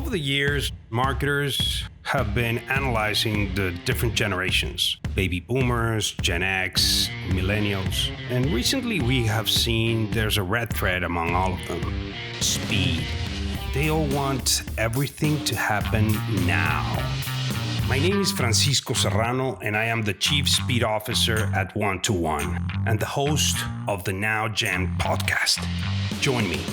Over the years, marketers have been analyzing the different generations, baby boomers, Gen X, millennials, and recently we have seen there's a red thread among all of them: speed. They all want everything to happen now. My name is Francisco Serrano, and I am the Chief Speed Officer at One to One and the host of the Now Gen podcast. Join me.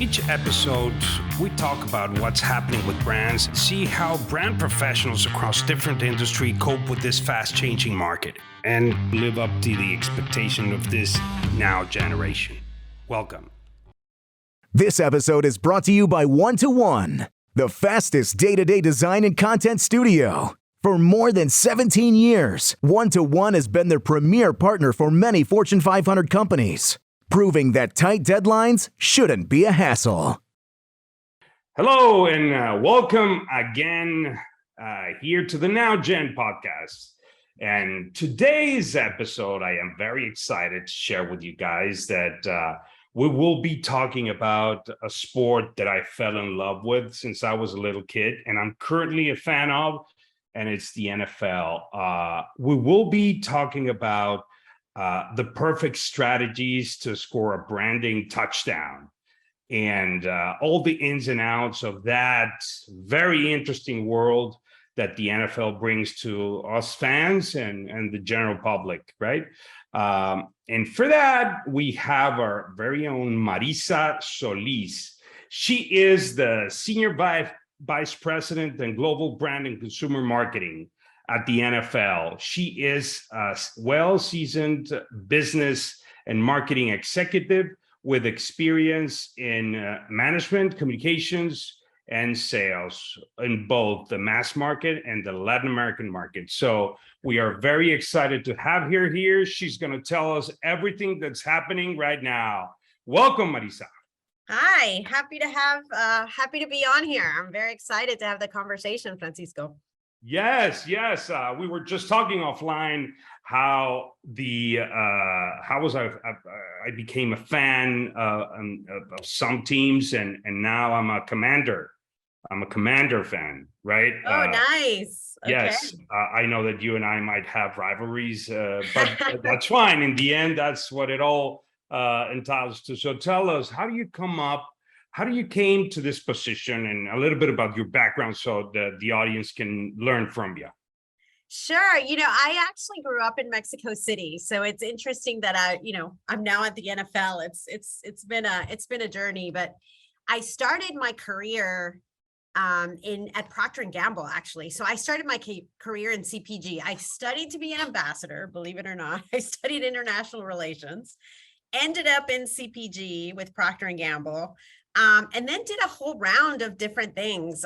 Each episode, we talk about what's happening with brands, see how brand professionals across different industries cope with this fast-changing market, and live up to the expectation of this now generation. Welcome. This episode is brought to you by One to One, the fastest day-to-day design and content studio. For more than 17 years, One to One has been their premier partner for many Fortune 500 companies, proving that tight deadlines shouldn't be a hassle. Hello, and welcome again here to the Now Gen podcast. And today's episode, I am very excited to share with you guys that we will be talking about a sport that I fell in love with since I was a little kid, and I'm currently a fan of, and it's the NFL. We will be talking about the perfect strategies to score a branding touchdown and all the ins and outs of that very interesting world that the NFL brings to us fans and the general public, right? And for that, we have our very own Marissa Solis. She is the Senior Vice President and Global Brand and Consumer Marketing at the NFL. She is a well-seasoned business and marketing executive with experience in management, communications, and sales in both the mass market and the Latin American market. So we are very excited to have her here. She's going to tell us everything that's happening right now. Welcome, Marisa. Hi, happy to be on here. I'm very excited to have the conversation, Francisco. Yes. We were just talking offline how I became a fan of some teams, and now I'm a Commander. I'm a Commander fan, right? Oh, nice. Okay. Yes, I know that you and I might have rivalries, but that's fine. In the end, that's what it all entails to. So tell us, how do you came to this position, and a little bit about your background so the audience can learn from you? Sure. I actually grew up in Mexico City, so it's interesting that I'm now at the NFL. It's been a journey, but I started my career at Procter & Gamble, actually. So I started my career in CPG. I studied to be an ambassador, believe it or not. I studied international relations, ended up in CPG with Procter & Gamble, and then did a whole round of different things.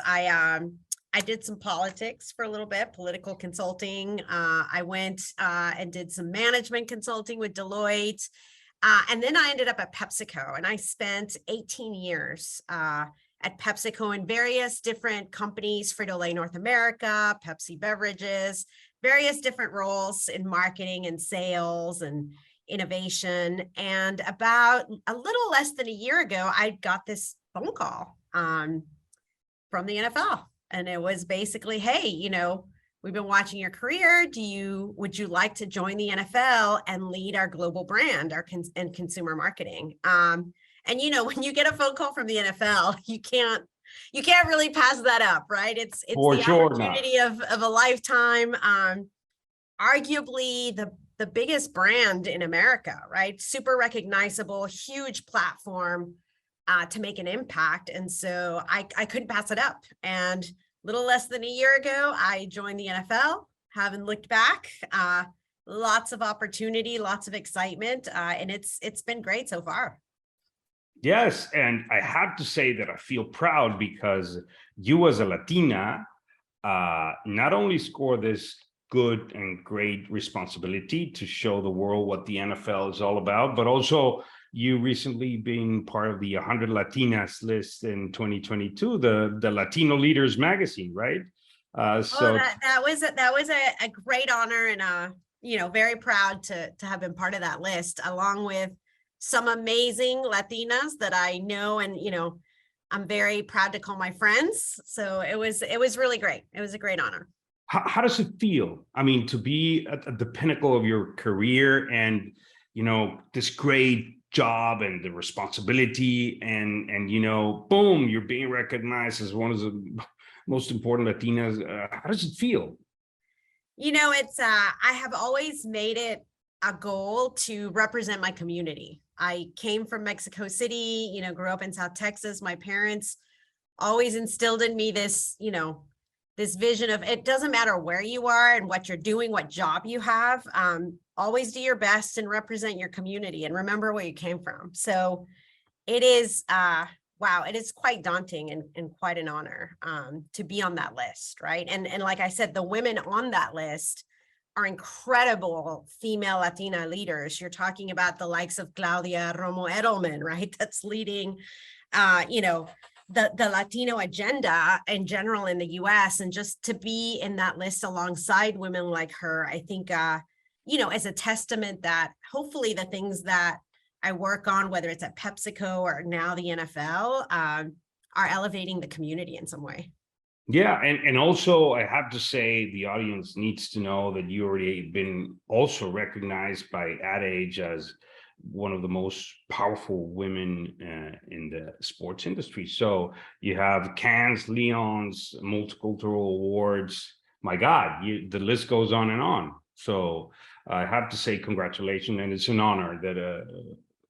I did some politics for a little bit, political consulting. I went and did some management consulting with Deloitte. And then I ended up at PepsiCo, and I spent 18 years at PepsiCo in various different companies, Frito-Lay North America, Pepsi Beverages, various different roles in marketing and sales and innovation. And about a little less than a year ago, I got this phone call from the NFL. And it was basically, hey, we've been watching your career. Would you like to join the NFL and lead our global brand, and consumer marketing? And when you get a phone call from the NFL, you can't really pass that up, right? It's For the sure opportunity of a lifetime. Arguably the biggest brand in America, right? Super recognizable, huge platform to make an impact. And so I couldn't pass it up. And a little less than a year ago, I joined the NFL, haven't looked back. Lots of opportunity, lots of excitement, and it's been great so far. Yes, and I have to say that I feel proud because you as a Latina not only score this good and great responsibility to show the world what the NFL is all about, but also you recently being part of the 100 Latinas list in 2022, the Latino Leaders magazine, right? That was a great honor, and very proud to have been part of that list, along with some amazing Latinas that I know and I'm very proud to call my friends. So it was really great. It was a great honor. How does it feel? I mean, to be at the pinnacle of your career and, this great job and the responsibility and, boom, you're being recognized as one of the most important Latinas. How does it feel? I have always made it a goal to represent my community. I came from Mexico City, grew up in South Texas. My parents always instilled in me this, this vision of it doesn't matter where you are and what you're doing, what job you have, always do your best and represent your community and remember where you came from. So it is, wow, it is quite daunting and quite an honor to be on that list, right? And like I said, the women on that list are incredible female Latina leaders. You're talking about the likes of Claudia Romo Edelman, right? That's leading, the Latino agenda in general in the US, and just to be in that list alongside women like her, I think, as a testament that hopefully the things that I work on, whether it's at PepsiCo or now the NFL, are elevating the community in some way. Yeah, and also I have to say the audience needs to know that you already been also recognized by Ad Age as one of the most powerful women in the sports industry. So you have Cannes, Lions, multicultural awards. My God, the list goes on and on. So I have to say congratulations, and it's an honor that a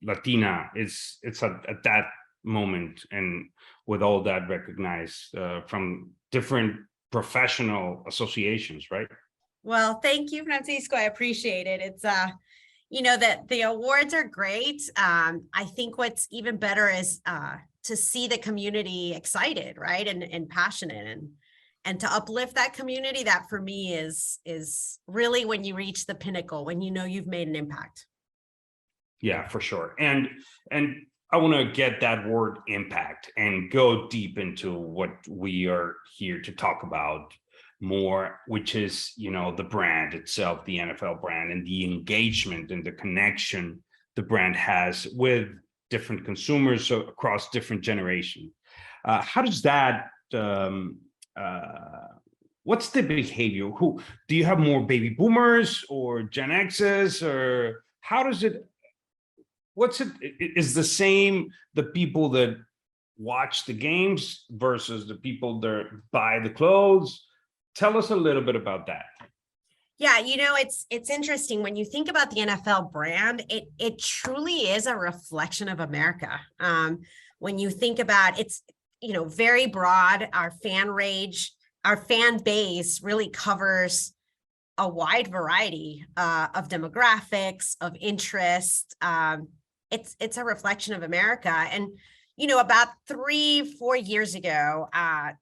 Latina it's at that moment and with all that recognized from different professional associations, right? Well, thank you, Francisco. I appreciate it. It's that the awards are great. I think what's even better is to see the community excited, right, and passionate, and to uplift that community. That for me is really when you reach the pinnacle, when you've made an impact. Yeah, for sure. And I want to get that word impact and go deep into what we are here to talk about more, which is, the brand itself, the NFL brand, and the engagement and the connection the brand has with different consumers across different generations. How does that, what's the behavior? Who do you have more baby boomers or Gen X's, or how does it, what's it is the same, the people that watch the games versus the people that buy the clothes? Tell us a little bit about that. Yeah, it's interesting when you think about the NFL brand, it truly is a reflection of America. When you think about it's, very broad, our fan base really covers a wide variety of demographics, of interest. It's a reflection of America. And, about 3-4 years ago,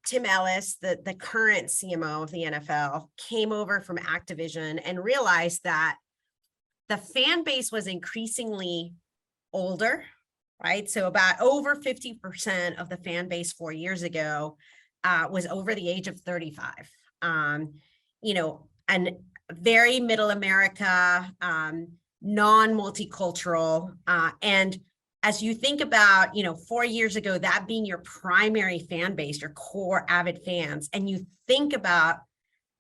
Tim Ellis, the current CMO of the NFL, came over from Activision and realized that the fan base was increasingly older, right? So about over 50% of the fan base 4 years ago was over the age of 35. And very middle America, non-multicultural, and as you think about, 4 years ago, that being your primary fan base, your core avid fans, and you think about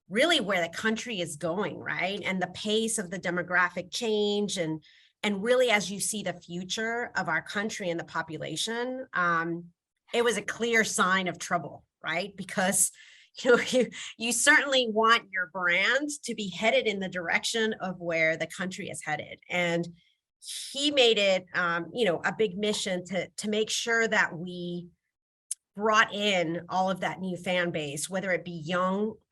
really where the country is going, right? And the pace of the demographic change and really as you see the future of our country and the population, it was a clear sign of trouble, right? Because you certainly want your brand to be headed in the direction of where the country is headed. And he made it, a big mission to make sure that we brought in all of that new fan base, whether it be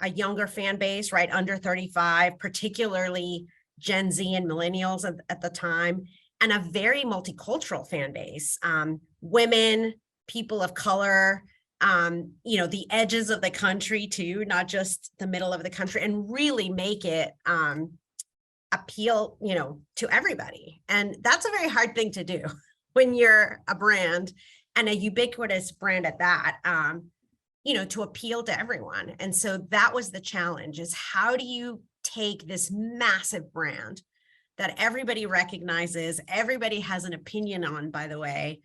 a younger fan base, right, under 35, particularly Gen Z and millennials at the time, and a very multicultural fan base, women, people of color, the edges of the country too, not just the middle of the country, and really make it appeal, to everybody. And that's a very hard thing to do when you're a brand and a ubiquitous brand at that, to appeal to everyone. And so that was the challenge, is how do you take this massive brand that everybody recognizes, everybody has an opinion on, by the way,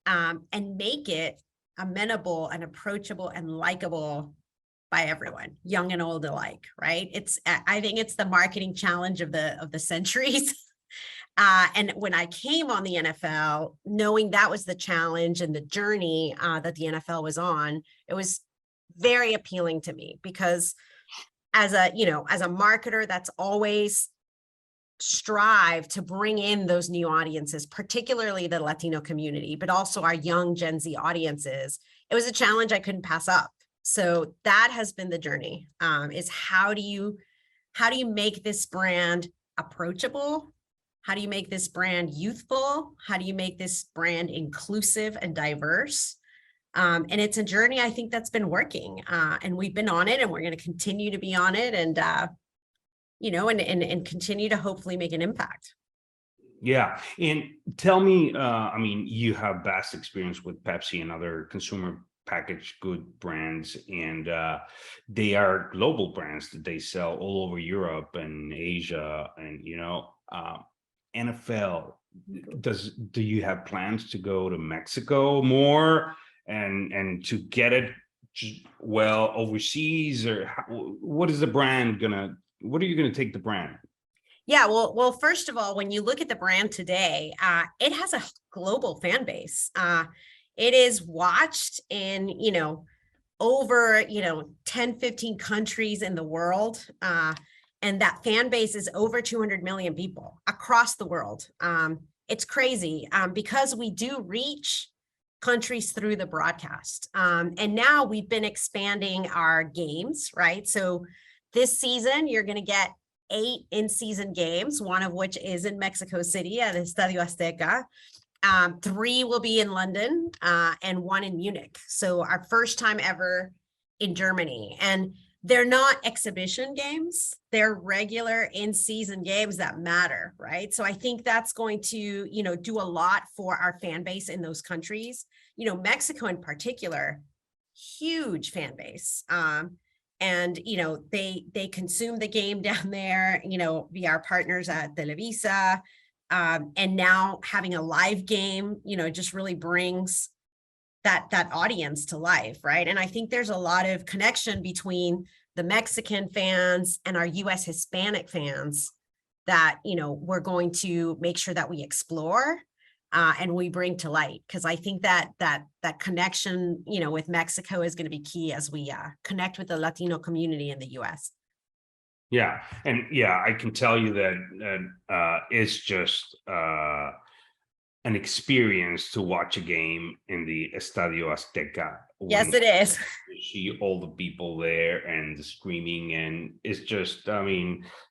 and make it amenable and approachable and likable by everyone, young and old alike, right? I think it's the marketing challenge of the centuries. And when I came on the NFL, knowing that was the challenge and the journey that the NFL was on, it was very appealing to me, because as a marketer, that's always strive to bring in those new audiences, particularly the Latino community, but also our young Gen Z audiences. It was a challenge I couldn't pass up. So that has been the journey, is how do you make this brand approachable? How do you make this brand youthful? How do you make this brand inclusive and diverse? And it's a journey, I think, that's been working, and we've been on it, and we're going to continue to be on it, and and continue to hopefully make an impact. Yeah. And tell me, I mean, you have vast experience with Pepsi and other consumer packaged good brands, and they are global brands that they sell all over Europe and Asia. And, NFL, do you have plans to go to Mexico more and to get it well overseas, or what are you gonna take the brand? Yeah, well, first of all, when you look at the brand today, it has a global fan base. It is watched in, over, 10, 15 countries in the world. And that fan base is over 200 million people across the world. It's crazy, because we do reach countries through the broadcast. And now we've been expanding our games, right? So this season, you're going to get 8 in-season games, one of which is in Mexico City at Estadio Azteca. 3 will be in London, and 1 in Munich. So our first time ever in Germany. And they're not exhibition games. They're regular in-season games that matter, right? So I think that's going to, do a lot for our fan base in those countries. Mexico in particular, huge fan base. And, they consume the game down there, via our partners at Televisa. And now having a live game, just really brings that audience to life, right? And I think there's a lot of connection between the Mexican fans and our US Hispanic fans that, we're going to make sure that we explore and we bring to light, because I think that connection, with Mexico is going to be key as we connect with the Latino community in the US. Yeah. And I can tell you that it's just an experience to watch a game in the Estadio Azteca. Yes, it is. You see all the people there and the screaming, and it's just,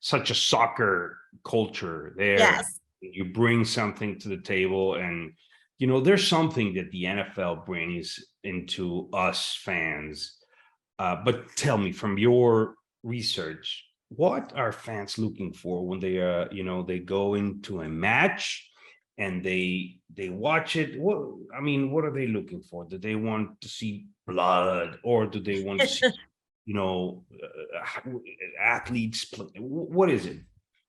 such a soccer culture there. Yes. You bring something to the table, and there's something that the NFL brings into us fans. But tell me, from your research, what are fans looking for when they they go into a match and they watch it? What are they looking for? Do they want to see blood, or do they want to see athletes play? What is it?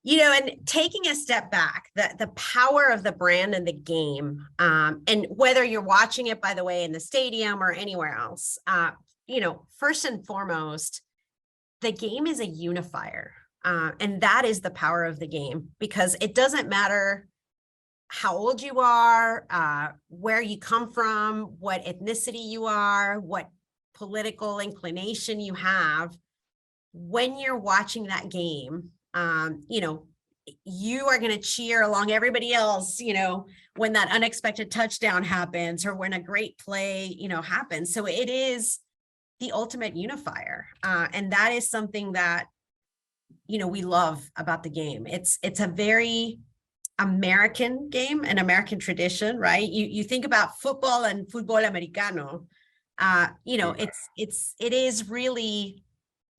And taking a step back, the power of the brand and the game, and whether you're watching it, by the way, in the stadium or anywhere else, first and foremost, the game is a unifier. And that is the power of the game, because it doesn't matter how old you are, where you come from, what ethnicity you are, what political inclination you have. When you're watching that game, you are going to cheer along everybody else, when that unexpected touchdown happens or when a great play, happens. So it is the ultimate unifier. And that is something that, we love about the game. It's a very American game, an American tradition, right? You think about football and fútbol americano, it is really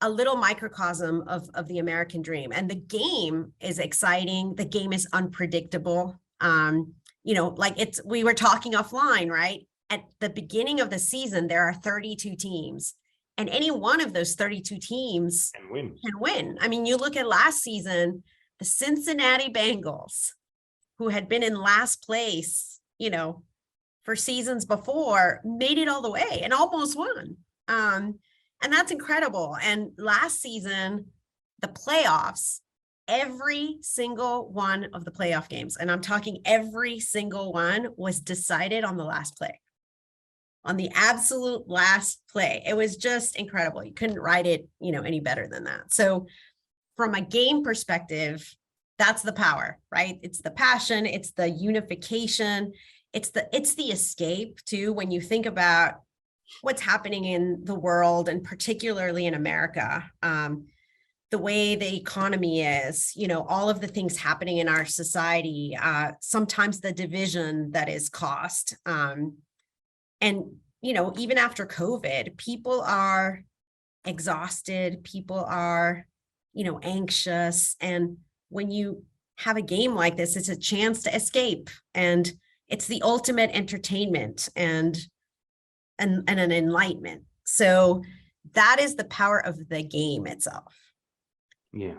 a little microcosm of the American dream. And the game is exciting. The game is unpredictable. We were talking offline, right? At the beginning of the season, there are 32 teams, and any one of those 32 teams can win. You look at last season, the Cincinnati Bengals, who had been in last place, for seasons before made it all the way and almost won. And that's incredible. And last season, the playoffs, every single one of the playoff games, and I'm talking every single one, was decided on the last play, on the absolute last play. It was just incredible. You couldn't write it, any better than that. So from a game perspective, that's the power, right? It's the passion, it's the unification, it's the escape too. When you think about what's happening in the world and particularly in America, the way the economy is, all of the things happening in our society, sometimes the division that is caused. And, even after COVID, people are exhausted, people are, anxious. And when you have a game like this, it's a chance to escape. And it's the ultimate entertainment and an enlightenment. So that is the power of the game itself. Yeah.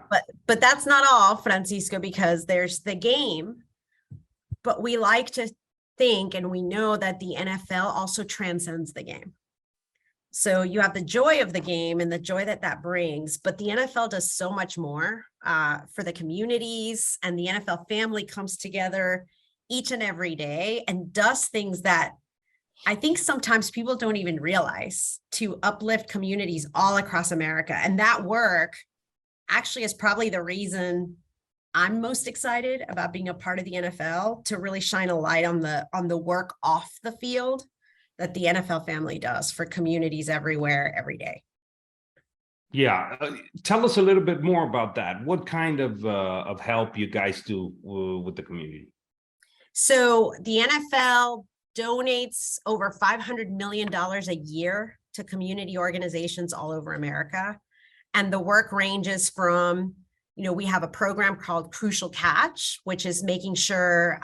But that's not all, Francisco, because there's the game, but we like to think, and we know that the NFL also transcends the game. So you have the joy of the game and the joy that brings, but the NFL does so much more for the communities, and the NFL family comes together each and every day and does things that I think sometimes people don't even realize to uplift communities all across America. And that work actually is probably the reason I'm most excited about being a part of the NFL, to really shine a light on the work off the field that the NFL family does for communities everywhere, every day. Yeah. Tell us a little bit more about that. What kind of help you guys do with the community? So the NFL donates over $500 million a year to community organizations all over America. And the work ranges from, we have a program called Crucial Catch, which is making sure,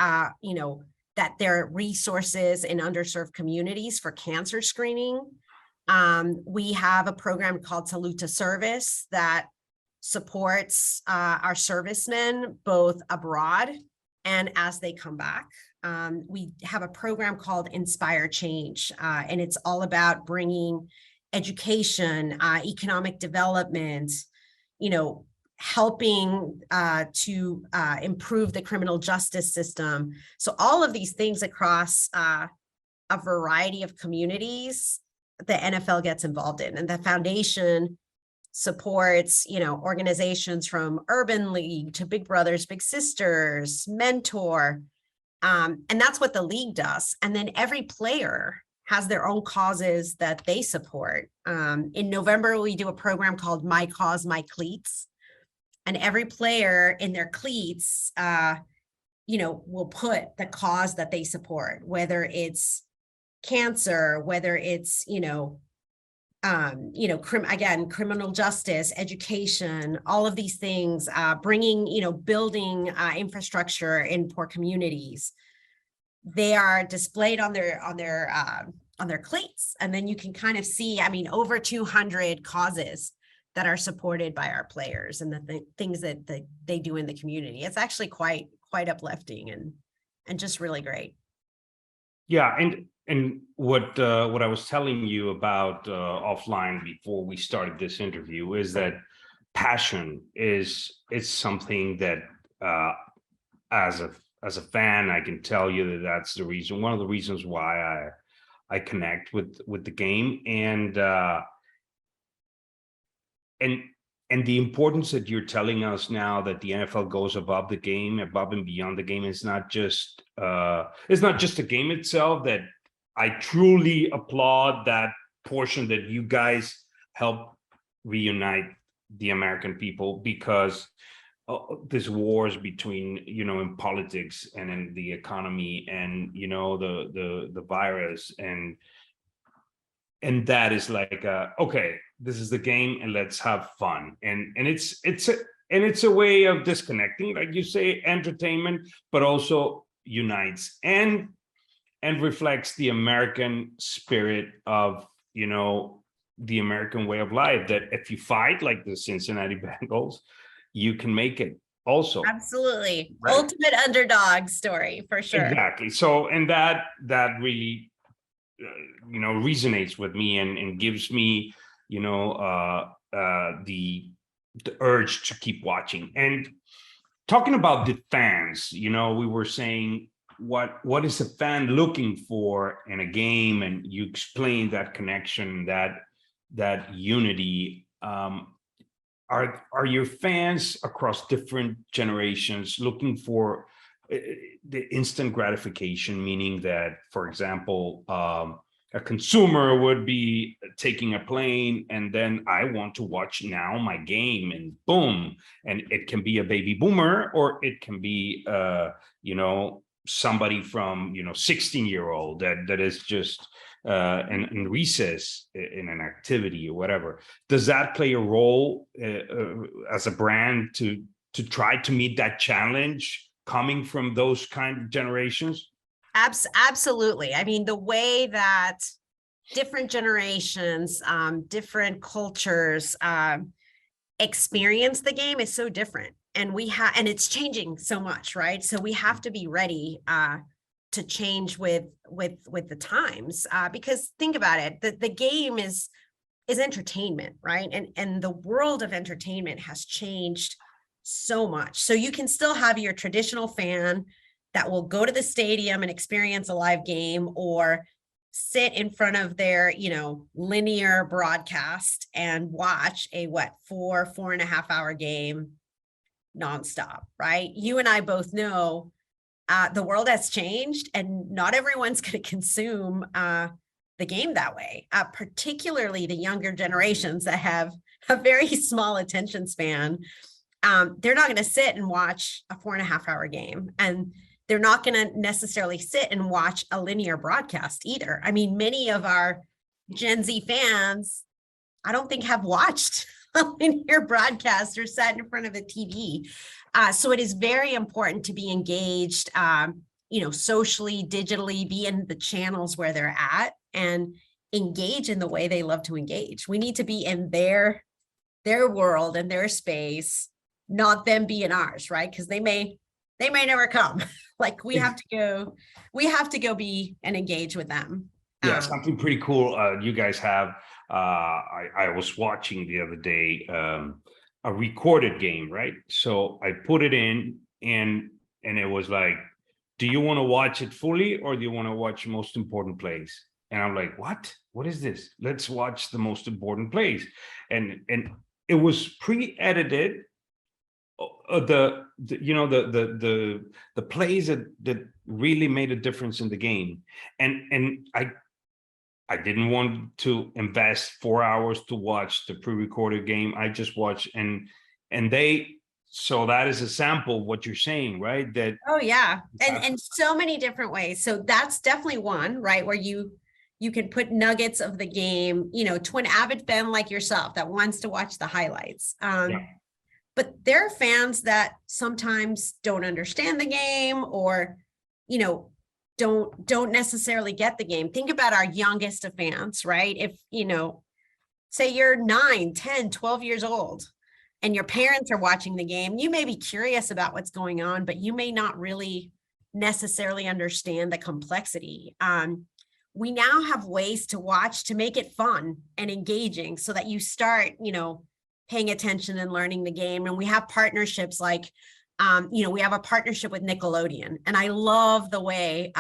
that there are resources in underserved communities for cancer screening. We have a program called Salute to Service that supports our servicemen both abroad and as they come back. We have a program called Inspire Change, and it's all about bringing education, economic development, helping to improve the criminal justice system. So all of these things across a variety of communities, the NFL gets involved in, and the foundation supports, organizations from Urban League to Big Brothers Big Sisters, Mentor, and that's what the league does. And then every player has their own causes that they support. In November, we do a program called My Cause, My Cleats. And every player in their cleats, will put the cause that they support, whether it's cancer, whether it's, criminal justice, education, all of these things, bringing, building infrastructure in poor communities. They are displayed on their cleats, and then you can kind of see, over 200 causes that are supported by our players and the things that they do in the community. It's actually quite uplifting and just really great. Yeah, and what I was telling you about offline before we started this interview is that passion is something that as a fan, I can tell you that that's the reason, one of the reasons why I connect with the game, and the importance that you're telling us now that the NFL goes above the game, above and beyond the game. It's not just the game itself. That I truly applaud that portion that you guys help reunite the American people, because this wars between, in politics and in the economy and, the virus, and that is like, okay, this is the game and let's have fun. And it's a way of disconnecting, like you say, entertainment, but also unites and reflects the American spirit of, the American way of life, that if you fight like the Cincinnati Bengals, you can make it also, Absolutely. right? Ultimate underdog story for sure. Exactly. So, and that really, resonates with me and gives me, the urge to keep watching. And talking about the fans, we were saying what is a fan looking for in a game, and you explained that connection, that unity. Are your fans across different generations looking for the instant gratification, meaning that, for example, a consumer would be taking a plane and then I want to watch now my game, and boom, and it can be a baby boomer, or it can be somebody from 16-year-old that is just in recess in an activity or whatever. Does that play a role as a brand to try to meet that challenge coming from those kind of generations? Absolutely. I mean, the way that different generations, different cultures experience the game is so different. And and it's changing so much, right? So we have to be ready to change with the times, because think about it, the game is entertainment, right? And the world of entertainment has changed so much. So you can still have your traditional fan that will go to the stadium and experience a live game, or sit in front of their linear broadcast and watch a 4.5 hour game nonstop, right? You and I both know the world has changed, and not everyone's going to consume the game that way, particularly the younger generations that have a very small attention span. They're not going to sit and watch a 4.5 hour game, and they're not going to necessarily sit and watch a linear broadcast either. I mean, many of our Gen Z fans, I don't think, have watched a linear broadcast or sat in front of a TV. So it is very important to be engaged, socially, digitally, be in the channels where they're at and engage in the way they love to engage. We need to be in their world and their space, not them be in ours, right? Because they may never come. Like we have to go be and engage with them. Yeah, something pretty cool you guys have. I was watching the other day a recorded game, right? So I put it in, and it was like, do you want to watch it fully, or do you want to watch most important plays? And I'm like, what is this? Let's watch the most important plays. And it was pre-edited. The plays that really made a difference in the game, and I didn't want to invest 4 hours to watch the pre-recorded game. I just watched, and so that is a sample of what you're saying, right? That oh yeah, and so many different ways. So that's definitely one, right, where you can put nuggets of the game, to an avid fan like yourself that wants to watch the highlights. Yeah. But there are fans that sometimes don't understand the game, or, don't necessarily get the game. Think about our youngest of fans, right? If, say you're 9, 10, 12 years old and your parents are watching the game, you may be curious about what's going on, but you may not really necessarily understand the complexity. We now have ways to watch to make it fun and engaging so that you start, paying attention and learning the game. And we have partnerships like, we have a partnership with Nickelodeon. And I love the way,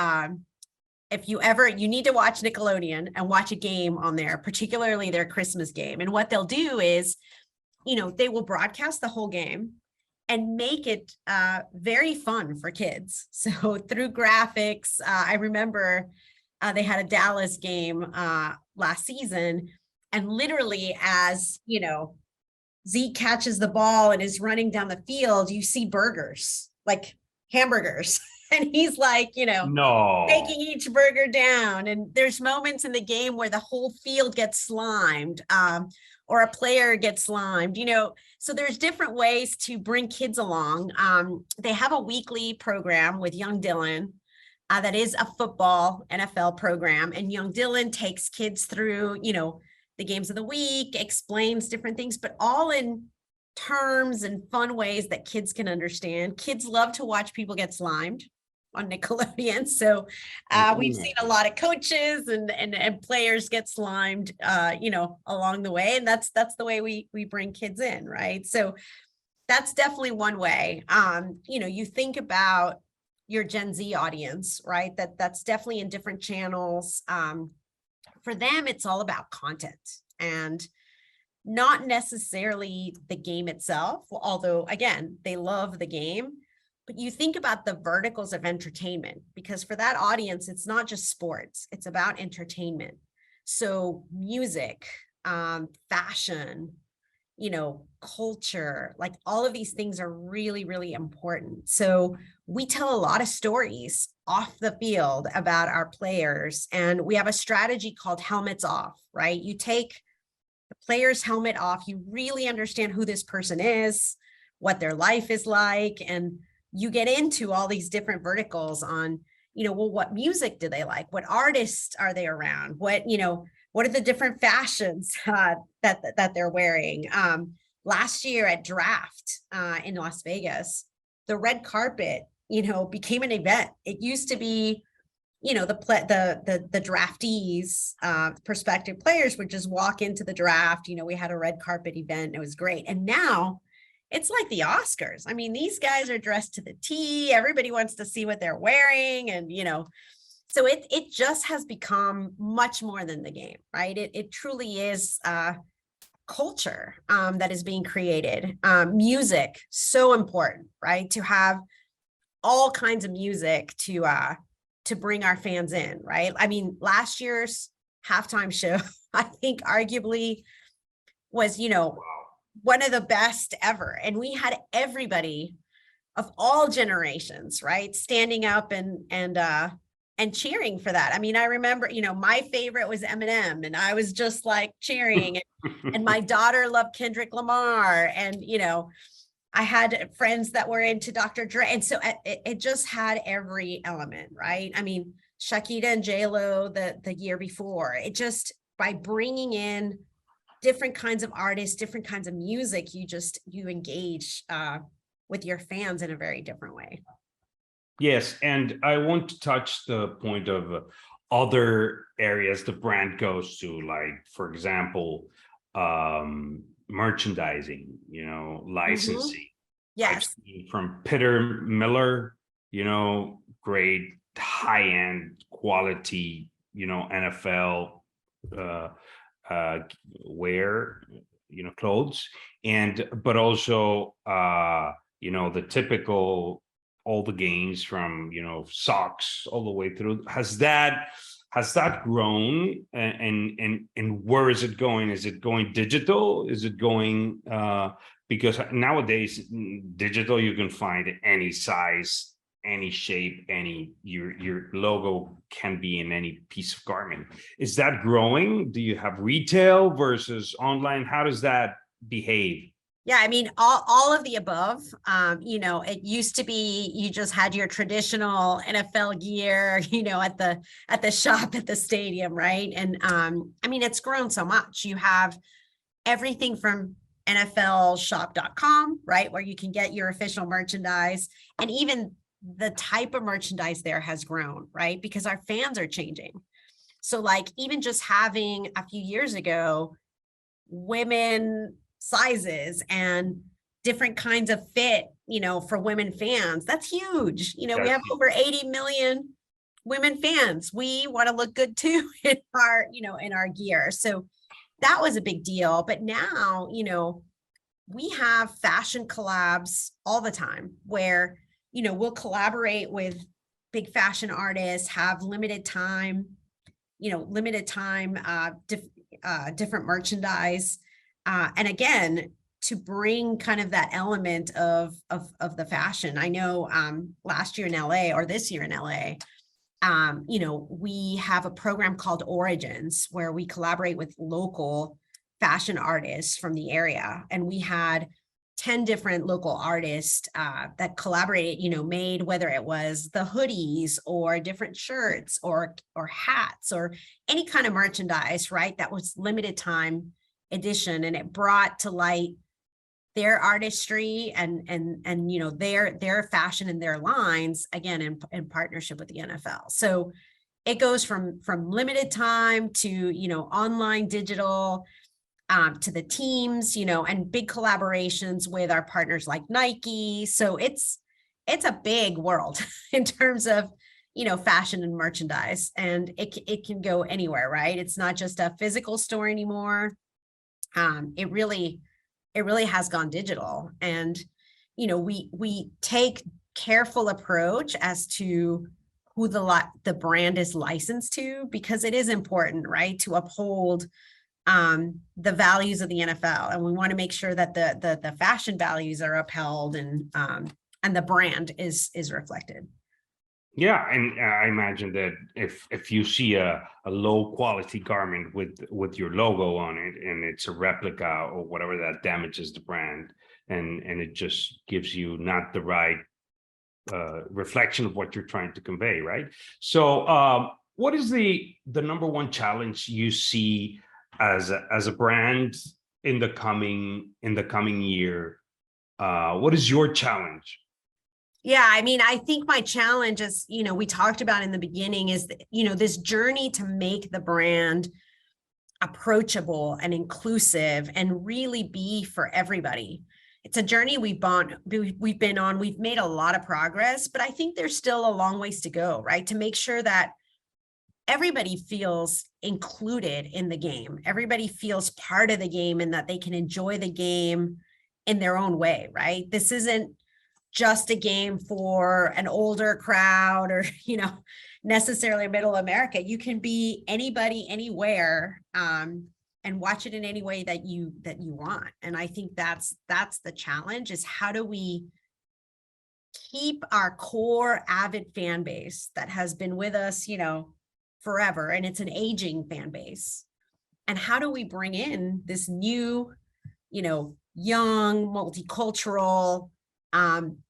if you need to watch Nickelodeon and watch a game on there, particularly their Christmas game. And what they'll do is, they will broadcast the whole game and make it very fun for kids. So through graphics, I remember they had a Dallas game last season, and literally as, Zeke catches the ball and is running down the field, you see burgers, like hamburgers. And he's like, no, taking each burger down. And there's moments in the game where the whole field gets slimed, or a player gets slimed, so there's different ways to bring kids along. They have a weekly program with Young Dylan that is a football NFL program. And Young Dylan takes kids through, the games of the week, explains different things, but all in terms and fun ways that kids can understand. Kids love to watch people get slimed on Nickelodeon. So we've seen a lot of coaches and players get slimed, along the way. And that's the way we bring kids in, right? So that's definitely one way. You think about your Gen Z audience, right? That's definitely in different channels. For them, it's all about content and not necessarily the game itself, although again, they love the game. But you think about the verticals of entertainment, because for that audience, it's not just sports, it's about entertainment. So music, fashion, culture, like all of these things are really, really important. So we tell a lot of stories off the field about our players, and we have a strategy called helmets off, right? You take the player's helmet off, you really understand who this person is, what their life is like, and you get into all these different verticals on, what music do they like? What artists are they around? What are the different fashions that they're wearing? Last year at Draft in Las Vegas, the red carpet, became an event. It used to be, the draftees, prospective players would just walk into the draft. We had a red carpet event. It was great. And now it's like the Oscars. I mean, these guys are dressed to the T. Everybody wants to see what they're wearing. And, so it just has become much more than the game, right? It truly is culture that is being created. Music, so important, right? To have all kinds of music to bring our fans in, right? I mean, last year's halftime show, I think arguably was, one of the best ever. And we had everybody of all generations, right? Standing up and cheering for that. I mean, I remember, my favorite was Eminem, and I was just like cheering, and my daughter loved Kendrick Lamar, and, I had friends that were into Dr. Dre. And so it just had every element, right? I mean, Shakira and J-Lo the year before, it just, by bringing in different kinds of artists, different kinds of music, you engage with your fans in a very different way. Yes, and I want to touch the point of other areas the brand goes to, like, for example, merchandising, licensing. Yes. From Peter Miller, great high-end quality, NFL wear, clothes, but also the typical, all the games from socks all the way through. Has that grown, and where is it going? Is it going digital? Is it going because nowadays digital, you can find any size, any shape, your logo can be in any piece of garment. Is that growing? Do you have retail versus online? How does that behave? Yeah, I mean, all of the above. It used to be you just had your traditional NFL gear, at the shop at the stadium, right? And I mean, it's grown so much. You have everything from NFLshop.com, right, where you can get your official merchandise, and even the type of merchandise there has grown, right? Because our fans are changing. So like even just having a few years ago, women sizes and different kinds of fit, for women fans, that's huge. We have over 80 million women fans. We want to look good too in our gear. So that was a big deal. But now, we have fashion collabs all the time where, we'll collaborate with big fashion artists, have limited time, different merchandise. And again, to bring kind of that element of the fashion. I know last year in LA, or this year in LA, we have a program called Origins where we collaborate with local fashion artists from the area. And we had 10 different local artists that collaborated, made, whether it was the hoodies or different shirts or hats or any kind of merchandise, right? That was limited time edition, and it brought to light their artistry and you know, their fashion and their lines, again, in partnership with the NFL. So it goes from limited time to, you know, online, digital, to the teams, you know, and big collaborations with our partners like Nike. So it's a big world in terms of, you know, fashion and merchandise, and it can go anywhere, right? It's not just a physical store anymore. It really has gone digital, and, you know, we take careful approach as to who the brand is licensed to, because it is important, right, to uphold the values of the NFL, and we want to make sure that the fashion values are upheld, and the brand is reflected. Yeah, and I imagine that if you see a low quality garment with your logo on it, and it's a replica or whatever, that damages the brand, and it just gives you not the right reflection of what you're trying to convey, right? So, what is the number one challenge you see as a brand in the coming year? What is your challenge? Yeah, I mean, I think my challenge is, you know, we talked about in the beginning, is, you know, this journey to make the brand approachable and inclusive and really be for everybody. It's a journey we've been on. We've made a lot of progress, but I think there's still a long ways to go, right? To make sure that everybody feels included in the game. Everybody feels part of the game, and that they can enjoy the game in their own way, right? This isn't just a game for an older crowd, or, you know, necessarily middle America. You can be anybody, anywhere, and watch it in any way that you want. And I think that's the challenge, is how do we keep our core avid fan base that has been with us, you know, forever, and it's an aging fan base, and how do we bring in this new, you know, young, multicultural,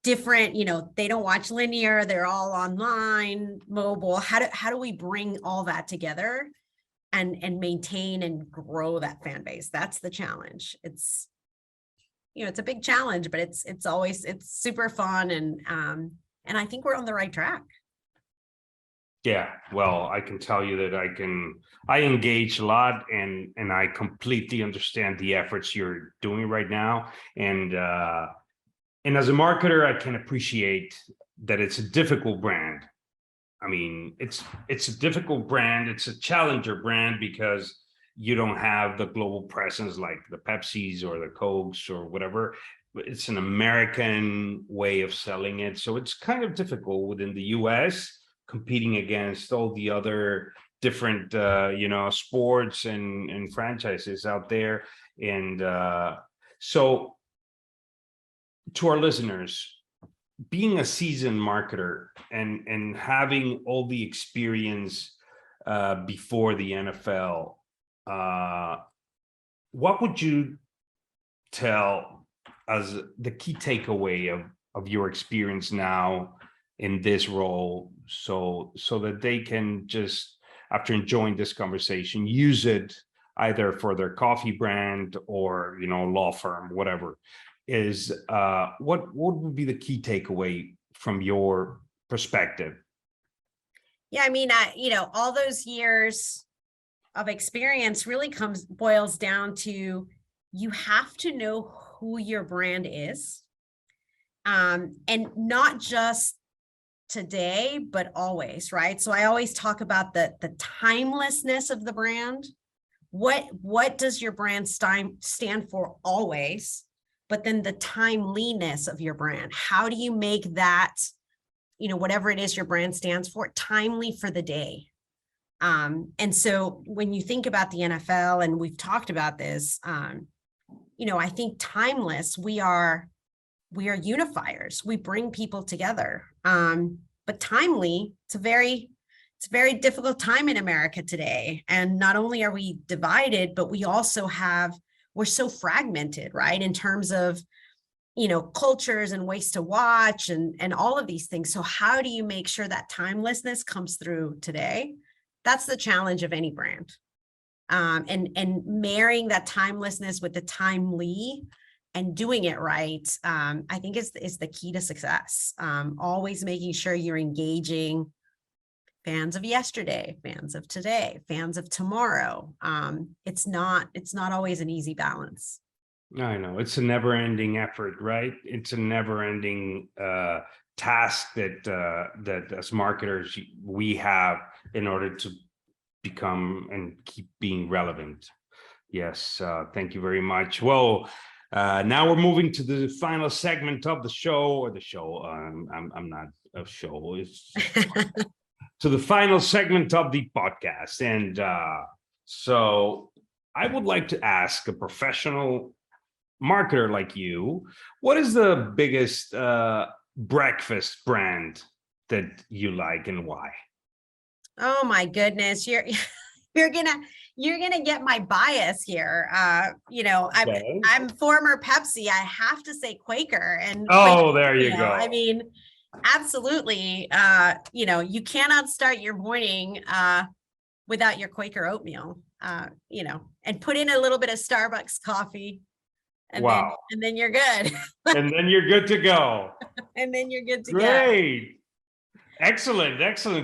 different, you know, they don't watch linear, they're all online, mobile. How do we bring all that together and maintain and grow that fan base? That's the challenge. It's, you know, it's a big challenge, but it's super fun, and I think we're on the right track. Yeah, well, I can tell you that I engage a lot, and I completely understand the efforts you're doing right now. And as a marketer, I can appreciate that it's a difficult brand. I mean, it's a difficult brand. It's a challenger brand because you don't have the global presence like the Pepsis or the Cokes or whatever. It's an American way of selling it. So it's kind of difficult within the US, competing against all the other different, you know, sports and franchises out there. And so to our listeners, being a seasoned marketer and having all the experience before the NFL, what would you tell as the key takeaway of your experience now in this role, so that they can just, after enjoying this conversation, use it either for their coffee brand or, you know, law firm, whatever? Is what would be the key takeaway from your perspective? Yeah, I mean, you know, all those years of experience really boils down to, you have to know who your brand is, and not just today, but always, right? So I always talk about the timelessness of the brand. What does your brand stand for always? But then the timeliness of your brand. How do you make that, you know, whatever it is your brand stands for, timely for the day? And so when you think about the NFL, and we've talked about this, you know, I think timeless, we are unifiers. We bring people together. But timely, it's a very difficult time in America today. And not only are we divided, but we also we're so fragmented, right? In terms of, you know, cultures and ways to watch and all of these things. So how do you make sure that timelessness comes through today? That's the challenge of any brand. And marrying that timelessness with the timely and doing it right, I think is the key to success. Always making sure you're engaging fans of yesterday, fans of today, fans of tomorrow. It's not always an easy balance. I know it's a never-ending effort, right? It's a never-ending task that as marketers we have in order to become and keep being relevant. Yes, thank you very much. Well, now we're moving to the final segment of the show, or the show. I'm not a show. It's to the final segment of the podcast, and so I would like to ask a professional marketer like you, what is the biggest breakfast brand that you like and why? Oh my goodness, you're gonna get my bias here. Okay. I'm former Pepsi. I have to say Quaker, and Oh, there you go. I mean, absolutely. You cannot start your morning without your Quaker oatmeal. And put in a little bit of Starbucks coffee. And Wow. then you're good. And then you're good to go. And then you're good to go. Great. Excellent.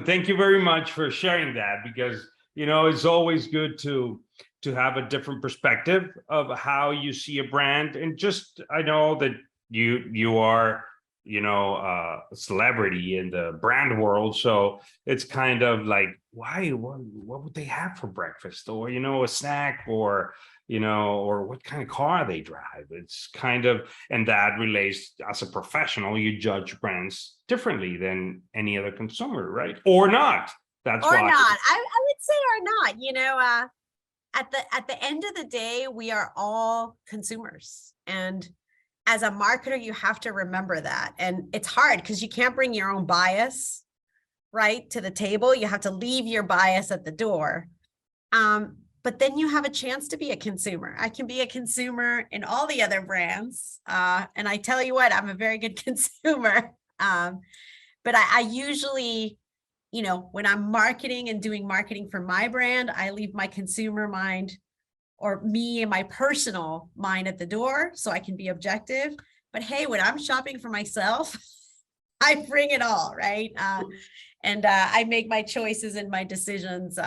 Thank you very much for sharing that, because it's always good to have a different perspective of how you see a brand. And just, I know that you are a celebrity in the brand world, so it's kind of like, what would they have for breakfast, or a snack, or or what kind of car they drive. It's kind of, and that relates, as a professional, you judge brands differently than any other consumer, right? Or not. That's or why. not. I would say or not. At the end of the day, we are all consumers, and as a marketer, you have to remember that. And it's hard because you can't bring your own bias, right, to the table. You have to leave your bias at the door. But then you have a chance to be a consumer. I can be a consumer in all the other brands. And I tell you what, I'm a very good consumer. But I usually, when I'm marketing and doing marketing for my brand, I leave my consumer mind, or me and my personal mind, at the door so I can be objective. But hey, when I'm shopping for myself, I bring it all, right? And I make my choices and my decisions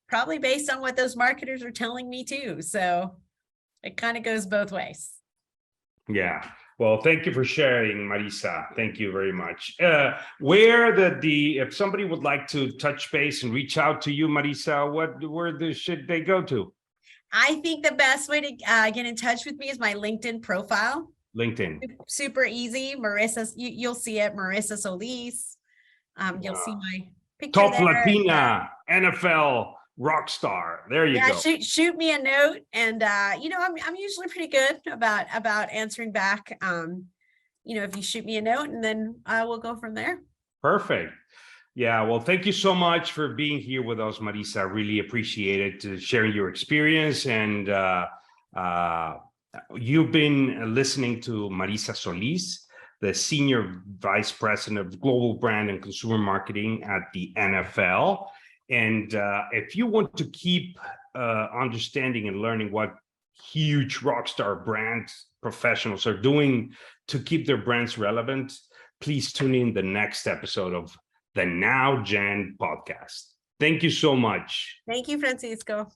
probably based on what those marketers are telling me too. So it kind of goes both ways. Yeah. Well, thank you for sharing, Marisa. Thank you very much. If somebody would like to touch base and reach out to you, Marisa, where should they go to? I think the best way to get in touch with me is my LinkedIn profile. LinkedIn. Super easy. Marissa, you'll see it. Marissa Solis. You'll see my picture Top there. Latina NFL rock star. There you go. Shoot me a note, and I'm usually pretty good about answering back. If you shoot me a note, and then we'll go from there. Perfect. Yeah, well, thank you so much for being here with us, Marisa. I really appreciate it, sharing your experience. And you've been listening to Marissa Solis, the Senior Vice President of Global Brand and Consumer Marketing at the NFL. And if you want to keep understanding and learning what huge rockstar brand professionals are doing to keep their brands relevant, please tune in the next episode of the Now Gen podcast. Thank you so much. Thank you, Francisco.